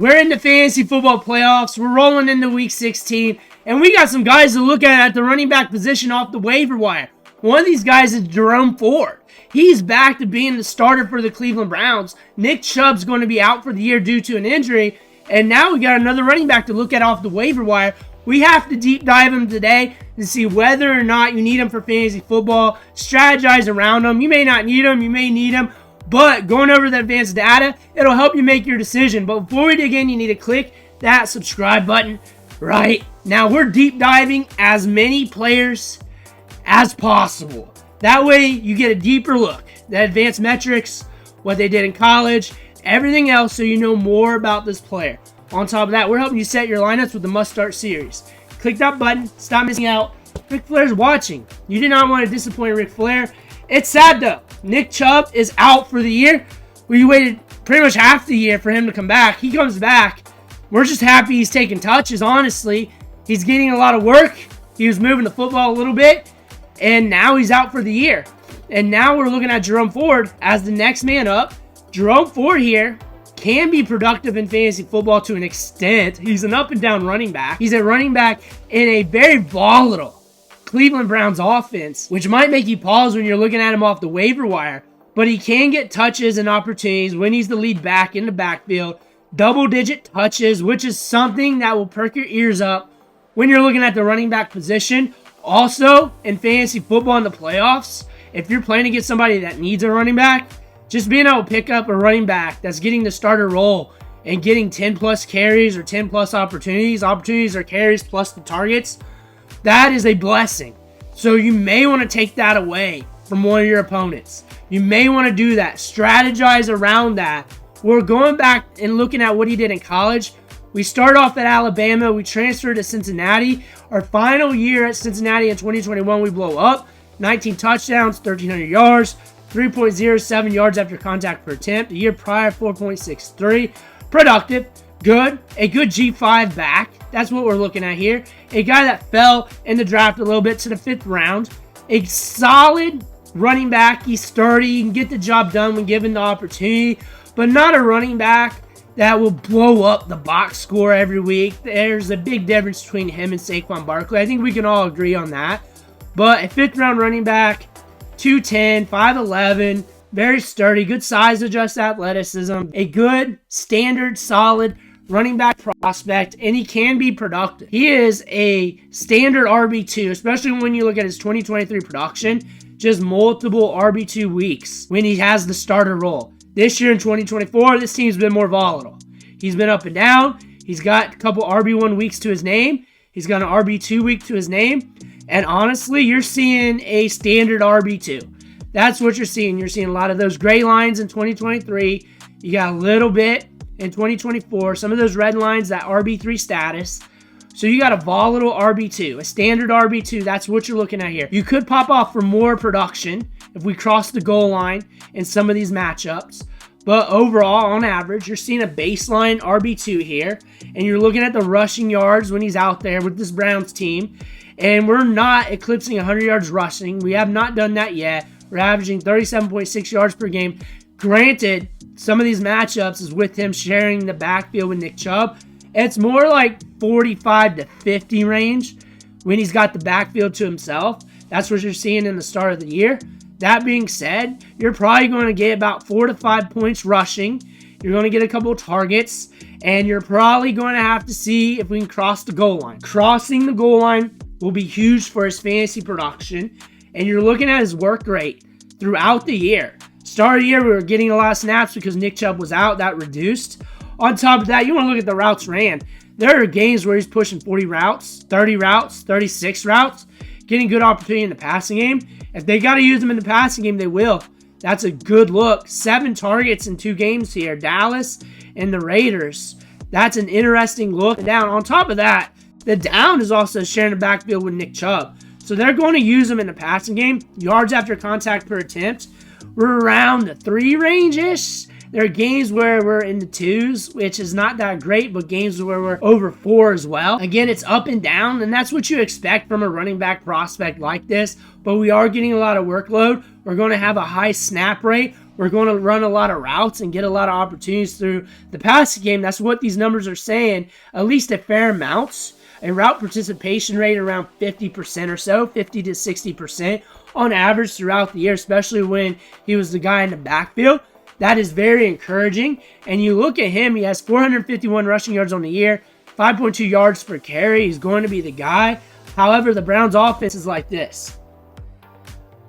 We're in the fantasy football playoffs. We're rolling into week 16, and we got some guys to look at the running back position off the waiver wire. One of these guys is Jerome Ford. He's back to being the starter for the Cleveland Browns. Nick Chubb's going to be out for the year due to an injury, and now we got another running back to look at off the waiver wire. We have to deep dive him today to see whether or not you need him for fantasy football, strategize around him. You may not need him, you may need him. But going over the advanced data, it'll help you make your decision. But before we dig in, you need to click that subscribe button right now. We're deep diving as many players as possible. That way you get a deeper look. The advanced metrics, what they did in college, everything else, so you know more about this player. On top of that, we're helping you set your lineups with the Must Start series. Click that button. Stop missing out. Ric Flair's watching. You did not want to disappoint Ric Flair. It's sad though. Nick Chubb is out for the year. We waited pretty much half the year for him to come back. He comes back. We're just happy he's taking touches, honestly. He's getting a lot of work. He was moving the football a little bit, and now he's out for the year. And now we're looking at Jerome Ford as the next man up. Jerome Ford here can be productive in fantasy football to an extent. He's an up and down running back. He's a running back in a very volatile Cleveland Browns offense, which might make you pause when you're looking at him off the waiver wire, but he can get touches and opportunities when he's the lead back in the backfield. Double-digit touches, which is something that will perk your ears up when you're looking at the running back position. Also, in fantasy football in the playoffs, if you're playing against somebody that needs a running back, just being able to pick up a running back that's getting the starter role and getting 10-plus carries or 10-plus opportunities or carries plus the targets, that is a blessing. So you may want to take that away from one of your opponents. You may want to do that. Strategize around that. We're going back and looking at what he did in college. We start off at Alabama. We transfer to Cincinnati. Our final year at Cincinnati in 2021, we blow up. 19 touchdowns, 1,300 yards, 3.07 yards after contact per attempt. The year prior, 4.63. Productive. Good. A good G5 back. That's what we're looking at here. A guy that fell in the draft a little bit to the 5th round. A solid running back. He's sturdy. He can get the job done when given the opportunity. But not a running back that will blow up the box score every week. There's a big difference between him and Saquon Barkley. I think we can all agree on that. But a 5th round running back, 210, 5'11", very sturdy, good size adjust athleticism, a good, standard, solid running back prospect, and he can be productive. He is a standard RB2, especially when you look at his 2023 production, just multiple RB2 weeks when he has the starter role. This year in 2024, this team's been more volatile. He's been up and down. He's got a couple RB1 weeks to his name. He's got an RB2 week to his name. And honestly, you're seeing a standard RB2. That's what you're seeing. You're seeing a lot of those gray lines in 2023. You got a little bit in 2024. Some of those red lines, that RB3 status. So you got a volatile RB2, a standard RB2. That's what you're looking at here. You could pop off for more production if we cross the goal line in some of these matchups. But overall, on average, you're seeing a baseline RB2 here. And you're looking at the rushing yards when he's out there with this Browns team. And we're not eclipsing 100 yards rushing. We have not done that yet. We're averaging 37.6 yards per game. Granted, some of these matchups is with him sharing the backfield with Nick Chubb. It's more like 45 to 50 range when he's got the backfield to himself. That's what you're seeing in the start of the year. That being said, you're probably going to get about 4 to 5 points rushing. You're going to get a couple of targets, and you're probably going to have to see if we can cross the goal line. Crossing the goal line will be huge for his fantasy production, and you're looking at his work rate throughout the year. Start of the year, we were getting a lot of snaps because Nick Chubb was out. That reduced. On top of that, you want to look at the routes ran. There are games where he's pushing 40 routes, 30 routes, 36 routes, getting good opportunity in the passing game. If they got to use him in the passing game, they will. That's a good look. 7 targets in 2 games here. Dallas and the Raiders. That's an interesting look. Down. On top of that, the down is also sharing the backfield with Nick Chubb. So they're going to use him in the passing game. Yards after contact per attempt, we're around the 3 range-ish. There are games where we're in the 2s, which is not that great, but games where we're over 4 as well. Again, it's up and down, and that's what you expect from a running back prospect like this. But we are getting a lot of workload. We're going to have a high snap rate. We're going to run a lot of routes and get a lot of opportunities through the passing game. That's what these numbers are saying, at least a fair amount. A route participation rate around 50% or so, 50 to 60% on average throughout the year, especially when he was the guy in the backfield. That is very encouraging. And you look at him, he has 451 rushing yards on the year, 5.2 yards per carry. He's going to be the guy. However, the Browns offense is like this.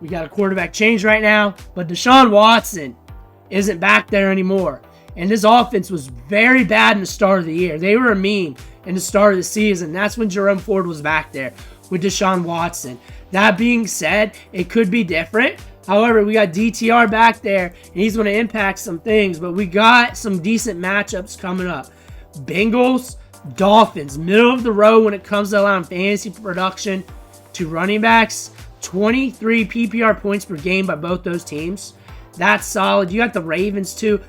We got a quarterback change right now, but Deshaun Watson isn't back there anymore. And this offense was very bad in the start of the year. They were mean in the start of the season. That's when Jerome Ford was back there with Deshaun Watson. That being said, it could be different. However, we got DTR back there, and he's going to impact some things. But we got some decent matchups coming up. Bengals, Dolphins, middle of the road when it comes to allowing fantasy production to running backs. 23 PPR points per game by both those teams. That's solid. You got the Ravens too.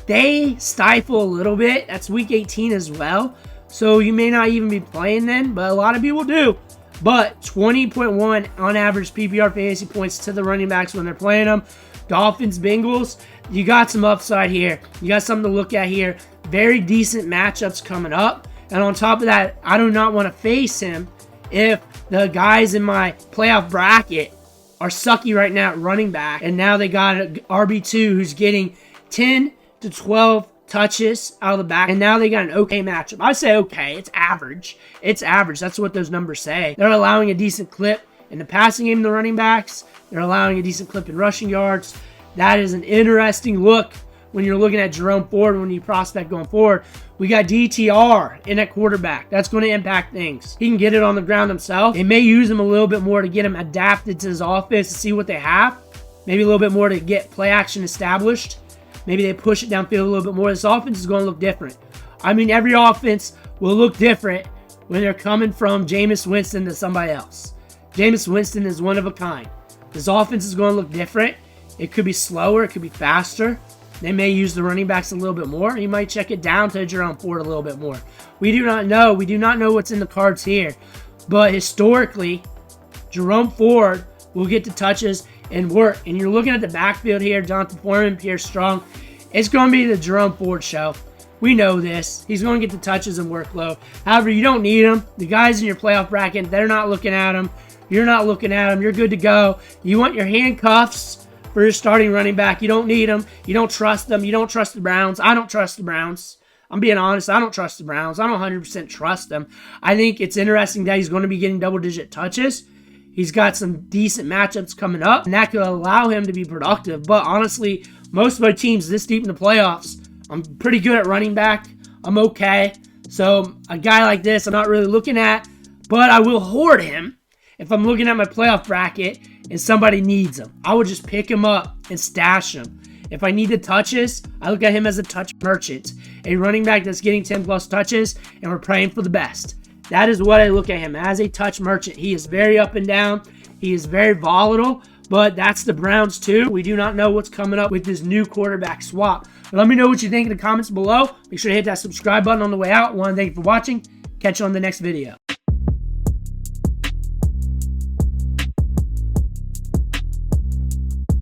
They stifle a little bit. That's week 18 as well. So you may not even be playing then, but a lot of people do. But 20.1 on average PPR fantasy points to the running backs when they're playing them. Dolphins, Bengals, you got some upside here. You got something to look at here. Very decent matchups coming up. And on top of that, I do not want to face him if the guys in my playoff bracket are sucky right now at running back. And now they got an RB2 who's getting 10 to 12 touches out of the back. And now they got an okay matchup. I say okay. It's average. It's average. That's what those numbers say. They're allowing a decent clip in the passing game, the running backs. They're allowing a decent clip in rushing yards. That is an interesting look when you're looking at Jerome Ford when you prospect going forward. We got DTR in at quarterback. That's going to impact things. He can get it on the ground himself. They may use him a little bit more to get him adapted to his offense to see what they have. Maybe a little bit more to get play action established. Maybe they push it downfield a little bit more. This offense is going to look different. I mean, every offense will look different when they're coming from Jameis Winston to somebody else. Jameis Winston is one of a kind. This offense is going to look different. It could be slower. It could be faster. They may use the running backs a little bit more. You might check it down to Jerome Ford a little bit more. We do not know. We do not know what's in the cards here. But historically, Jerome Ford will get the touches and work. And you're looking at the backfield here, Jonathan Foreman, Pierre Strong. It's going to be the Jerome Ford show. We know this. He's going to get the touches and workload. However, you don't need him. The guys in your playoff bracket, they're not looking at him. You're not looking at him. You're good to go. You want your handcuffs for your starting running back. You don't need them. You don't trust them. You don't trust the Browns. I don't trust the Browns. I'm being honest. I don't trust the Browns. I don't 100% trust them. I think it's interesting that he's going to be getting double-digit touches. He's got some decent matchups coming up, and that could allow him to be productive. But honestly, most of my teams this deep in the playoffs, I'm pretty good at running back. I'm okay. So a guy like this, I'm not really looking at, but I will hoard him if I'm looking at my playoff bracket and somebody needs him. I would just pick him up and stash him. If I need the touches, I look at him as a touch merchant, a running back that's getting 10 plus touches, and we're praying for the best. That is what I look at him as, a touch merchant. He is very up and down. He is very volatile, but that's the Browns too. We do not know what's coming up with this new quarterback swap. But let me know what you think in the comments below. Make sure to hit that subscribe button on the way out. I want to thank you for watching. Catch you on the next video.